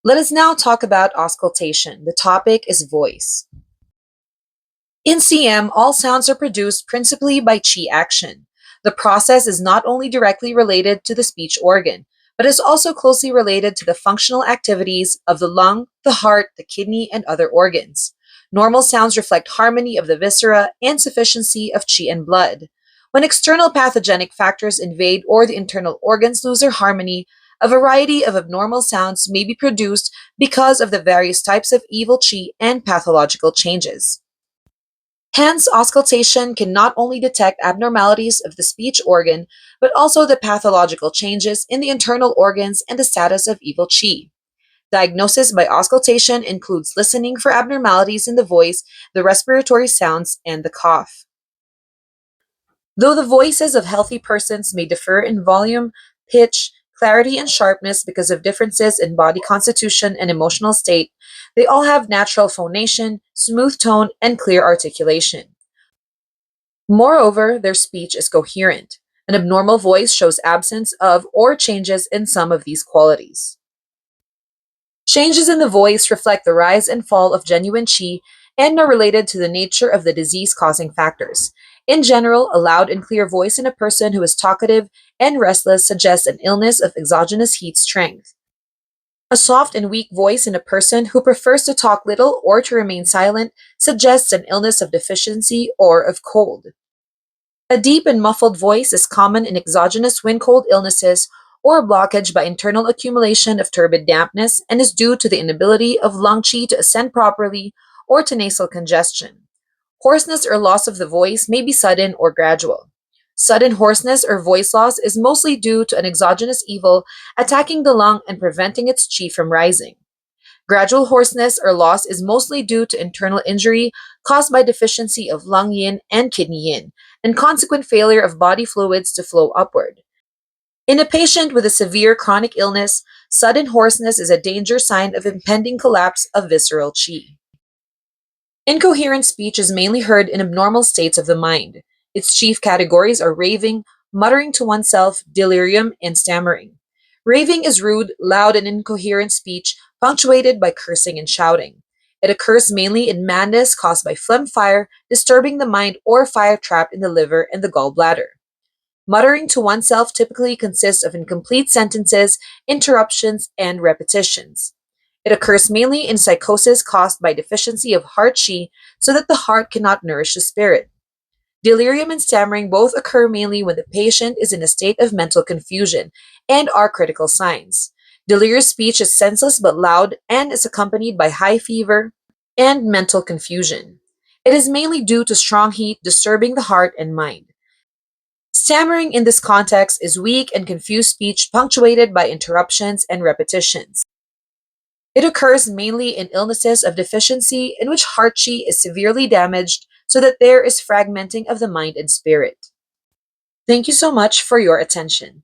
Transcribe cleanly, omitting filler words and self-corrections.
Let us now talk about auscultation. The topic is voice. In CM, all sounds are produced principally by chi action. The process is not only directly related to the speech organ, but is also closely related to the functional activities of the lung, the heart, the kidney, and other organs. Normal sounds reflect harmony of the viscera and sufficiency of chi and blood. When external pathogenic factors invade or the internal organs lose their harmony, a variety of abnormal sounds may be produced because of the various types of evil chi and pathological changes. Hence, auscultation can not only detect abnormalities of the speech organ, but also the pathological changes in the internal organs and the status of evil chi. Diagnosis by auscultation includes listening for abnormalities in the voice, the respiratory sounds, and the cough. Though the voices of healthy persons may differ in volume, pitch, clarity, and sharpness because of differences in body constitution and emotional state, they all have natural phonation, smooth tone, and clear articulation. Moreover, their speech is coherent. An abnormal voice shows absence of or changes in some of these qualities. Changes in the voice reflect the rise and fall of genuine qi and are related to the nature of the disease causing factors. In general, a loud and clear voice in a person who is talkative and restless suggests an illness of exogenous heat strength. A soft and weak voice in a person who prefers to talk little or to remain silent suggests an illness of deficiency or of cold. A deep and muffled voice is common in exogenous wind cold illnesses or blockage by internal accumulation of turbid dampness and is due to the inability of lung qi to ascend properly or to nasal congestion. Hoarseness or loss of the voice may be sudden or gradual. Sudden hoarseness or voice loss is mostly due to an exogenous evil attacking the lung and preventing its qi from rising. Gradual hoarseness or loss is mostly due to internal injury caused by deficiency of lung yin and kidney yin, and consequent failure of body fluids to flow upward. In a patient with a severe chronic illness, sudden hoarseness is a danger sign of impending collapse of visceral qi. Incoherent speech is mainly heard in abnormal states of the mind. Its chief categories are raving, muttering to oneself, delirium, and stammering. Raving is rude, loud, and incoherent speech punctuated by cursing and shouting. It occurs mainly in madness caused by phlegm fire, disturbing the mind, or fire trapped in the liver and the gallbladder. Muttering to oneself typically consists of incomplete sentences, interruptions, and repetitions. It occurs mainly in psychosis caused by deficiency of heart qi so that the heart cannot nourish the spirit. Delirium and stammering both occur mainly when the patient is in a state of mental confusion and are critical signs. Delirious speech is senseless but loud and is accompanied by high fever and mental confusion. It is mainly due to strong heat disturbing the heart and mind. Stammering in this context is weak and confused speech punctuated by interruptions and repetitions. It occurs mainly in illnesses of deficiency in which heart qi is severely damaged so that there is fragmenting of the mind and spirit. Thank you so much for your attention.